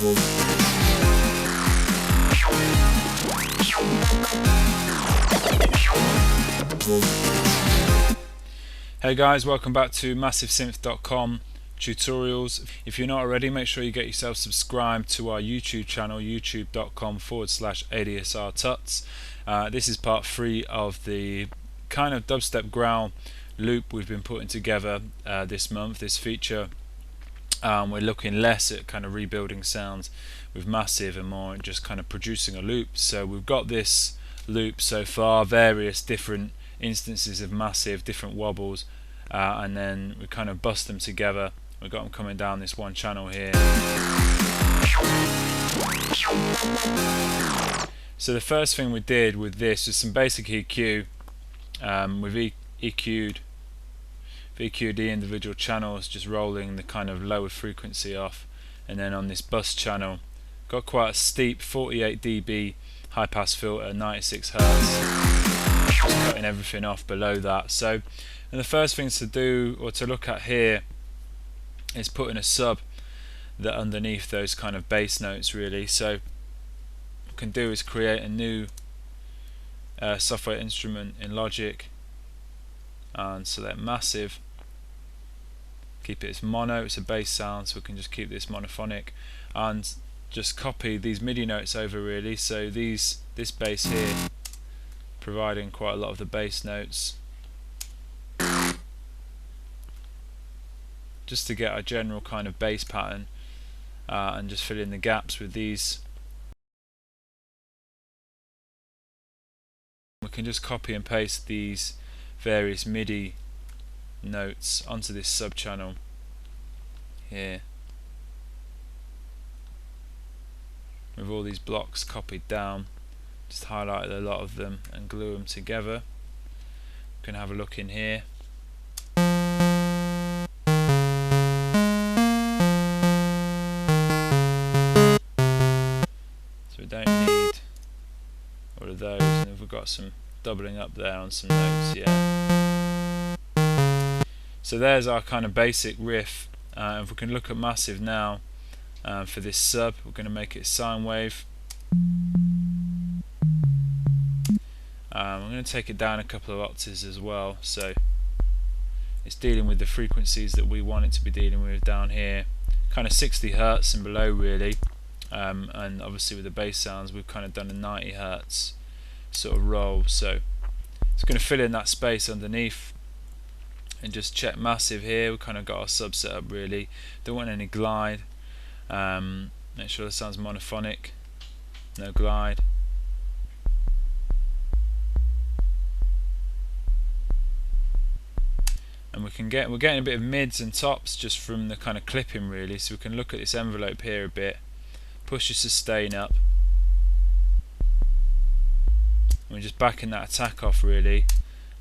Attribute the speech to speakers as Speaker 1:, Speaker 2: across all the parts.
Speaker 1: Hey guys, welcome back to massivesynth.com tutorials. If you're not already, make sure you get yourself subscribed to our YouTube channel, youtube.com/ADSR tuts. This is part 3 of the kind of Dubstep Growl loop we've been putting together this month, this feature. We're looking less at kind of rebuilding sounds with Massive and more at just kind of producing a loop. So we've got this loop so far, various different instances of Massive, different wobbles, and then we kind of bust them together. We've got them coming down this one channel here. So the first thing we did with this is some basic EQ. We've EQ'd the individual channels, just rolling the kind of lower frequency off, and then on this bus channel got quite a steep 48 dB high pass filter, 96 Hz, just cutting everything off below that. So, and the first things to do or to look at here is putting a sub that underneath those kind of bass notes really. So what we can do is create a new software instrument in Logic and select Massive, keep it as mono, it's a bass sound, so we can just keep this monophonic and just copy these MIDI notes over really. So this bass here providing quite a lot of the bass notes, just to get a general kind of bass pattern, and just fill in the gaps with these. We can just copy and paste these various MIDI notes onto this sub channel here, with all these blocks copied down. Just highlighted a lot of them and glue them together. We can have a look in here. So we don't need all of those, and we've got some doubling up there on some notes, yeah. So there's our kind of basic riff. If we can look at Massive now, for this sub, we're going to make it sine wave. I'm going to take it down a couple of octaves as well, so it's dealing with the frequencies that we want it to be dealing with down here, kind of 60 Hz and below really, and obviously with the bass sounds we've kind of done a 90 Hz sort of roll. So it's going to fill in that space underneath and just check Massive here. We've kind of got our sub set up really, don't want any glide. Make sure the sound's monophonic, no glide. And we're getting a bit of mids and tops just from the kind of clipping really, so we can look at this envelope here a bit, push the sustain up, and we're just backing that attack off really.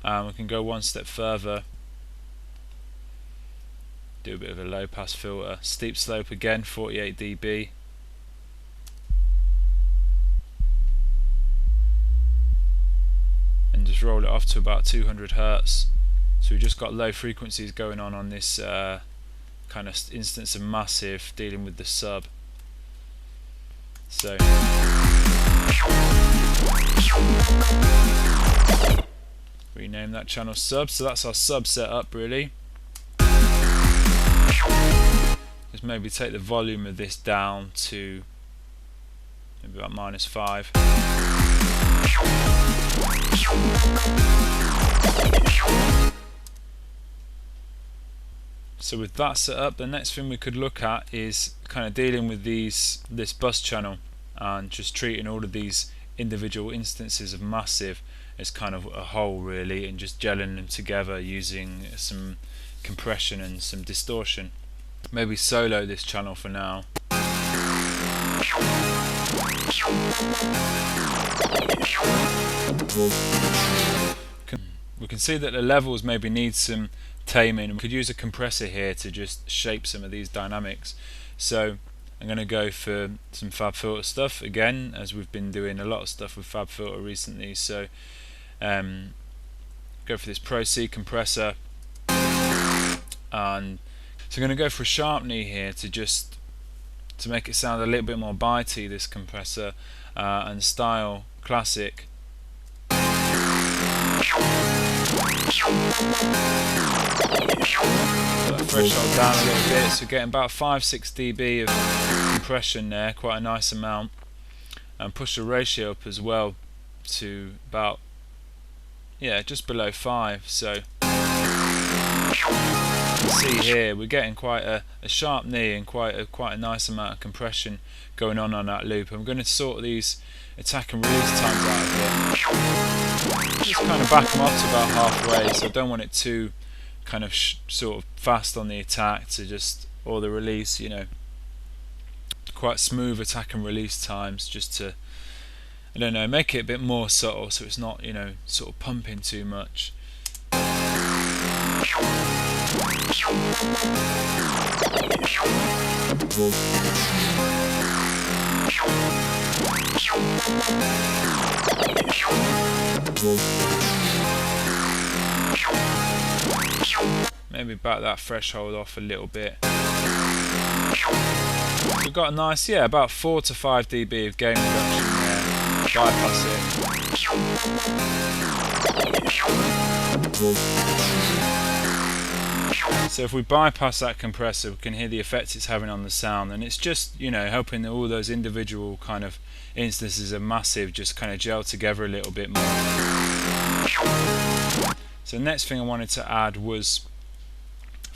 Speaker 1: We can go one step further, do a bit of a low pass filter, steep slope again, 48 dB, and just roll it off to about 200 Hz. So we've just got low frequencies going on this kind of instance of Massive dealing with the sub. So rename that channel sub. So that's our sub setup really. Just maybe take the volume of this down to maybe about -5. So with that set up, the next thing we could look at is kind of dealing with this bus channel and just treating all of these individual instances of Massive as kind of a whole really, and just gelling them together using some compression and some distortion. Maybe solo this channel for now. We can see that the levels maybe need some taming. We could use a compressor here to just shape some of these dynamics. So I'm going to go for some FabFilter stuff again, as we've been doing a lot of stuff with FabFilter recently. So go for this Pro C compressor, and so I'm going to go for a sharp knee here to just to make it sound a little bit more bitey, this compressor, and style classic. Put that threshold down a little bit, so we're getting about 5-6 dB of compression there, quite a nice amount, and push the ratio up as well to about, yeah, just below 5. So you can see here we're getting quite a sharp knee and quite a nice amount of compression going on that loop. I'm going to sort these attack and release times out of here. Just kind of back them up to about halfway, so I don't want it too kind of sort of fast on the attack to just, or the release, you know, quite smooth attack and release times, just to, I don't know, make it a bit more subtle so it's not, you know, sort of pumping too much. Maybe back that threshold off a little bit. We've got a nice, yeah, about 4 to 5 dB of gain reduction there. Bypass it. So if we bypass that compressor, we can hear the effects it's having on the sound, and it's just, you know, helping all those individual kind of instances of massive just kind of gel together a little bit more. So the next thing I wanted to add was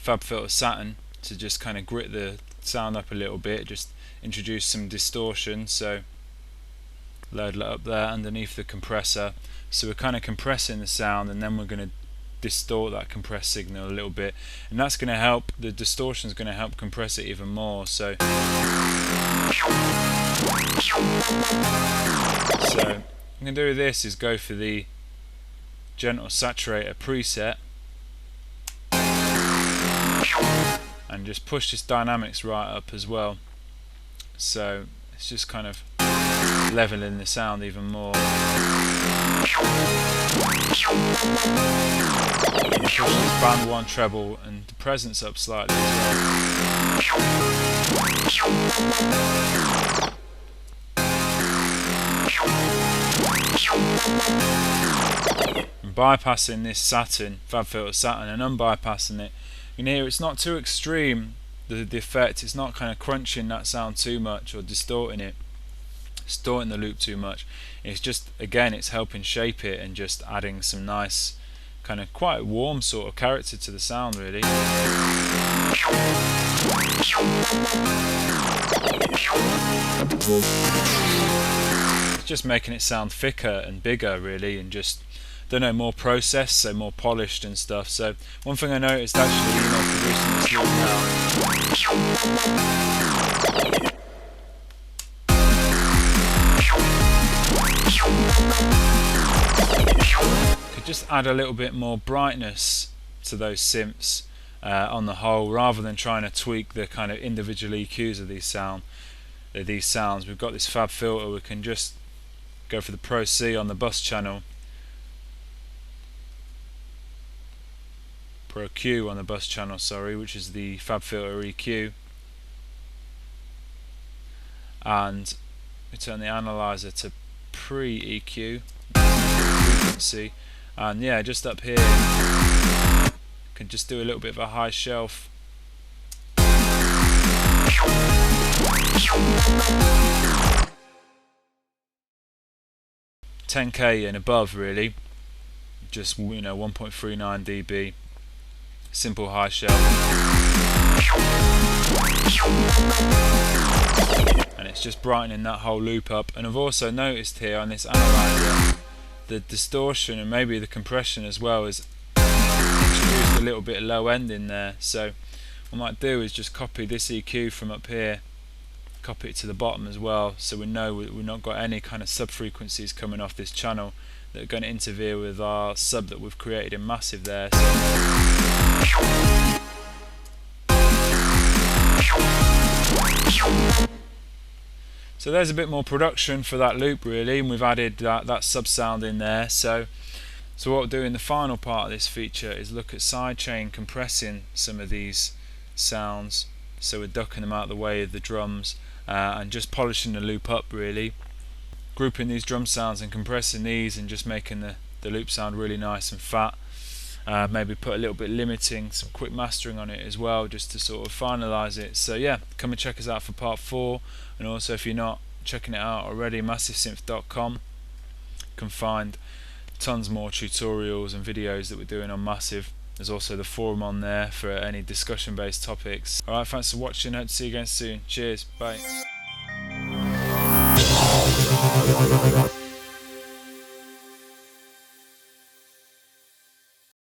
Speaker 1: FabFilter Saturn to just kind of grit the sound up a little bit, just introduce some distortion. So load that up there underneath the compressor. So we're kind of compressing the sound, and then we're going to distort that compressed signal a little bit, and that's going to help, the distortion is going to help compress it even more. So what I'm going to do with this is go for the gentle saturator preset and just push this dynamics right up as well, so it's just kind of leveling the sound even more. And push this band 1 treble and the presence up slightly as well. And bypassing this Saturn, FabFilter Saturn, and unbypassing it, you can hear it's not too extreme, the effect. It's not kind of crunching that sound too much or distorting it, distorting the loop too much. It's just, again, it's helping shape it and just adding some nice kind of quite warm sort of character to the sound, really. It's just making it sound thicker and bigger, really, and just, don't know, more processed, so more polished and stuff. So one thing I noticed actually, you know, producing this loop now, could just add a little bit more brightness to those synths on the whole, rather than trying to tweak the kind of individual EQs of these sounds. We've got this Fab filter, we can just go for the Pro C on the bus channel, Pro Q on the bus channel, sorry, which is the Fab filter EQ, and we turn the analyzer to pre-EQ frequency, and yeah, just up here can just do a little bit of a high shelf. 10K and above, really, just, you know, 1.39 dB, simple high shelf, and it's just brightening that whole loop up. And I've also noticed here on this analyzer the distortion and maybe the compression as well is introduced a little bit of low end in there. So what I might do is just copy this EQ from up here, copy it to the bottom as well, so we know we've not got any kind of sub frequencies coming off this channel that are going to interfere with our sub that we've created in massive there. So there's a bit more production for that loop, really, and we've added that sub sound in there. So what we'll do in the final part of this feature is look at sidechain compressing some of these sounds, so we're ducking them out of the way of the drums, and just polishing the loop up really, grouping these drum sounds and compressing these and just making the loop sound really nice and fat. Maybe put a little bit limiting, some quick mastering on it as well, just to sort of finalize it. So yeah, come and check us out for part 4, and also if you're not checking it out already, massivesynth.com, you can find tons more tutorials and videos that we're doing on Massive. There's also the forum on there for any discussion based topics. Alright, thanks for watching, hope to see you again soon. Cheers, bye.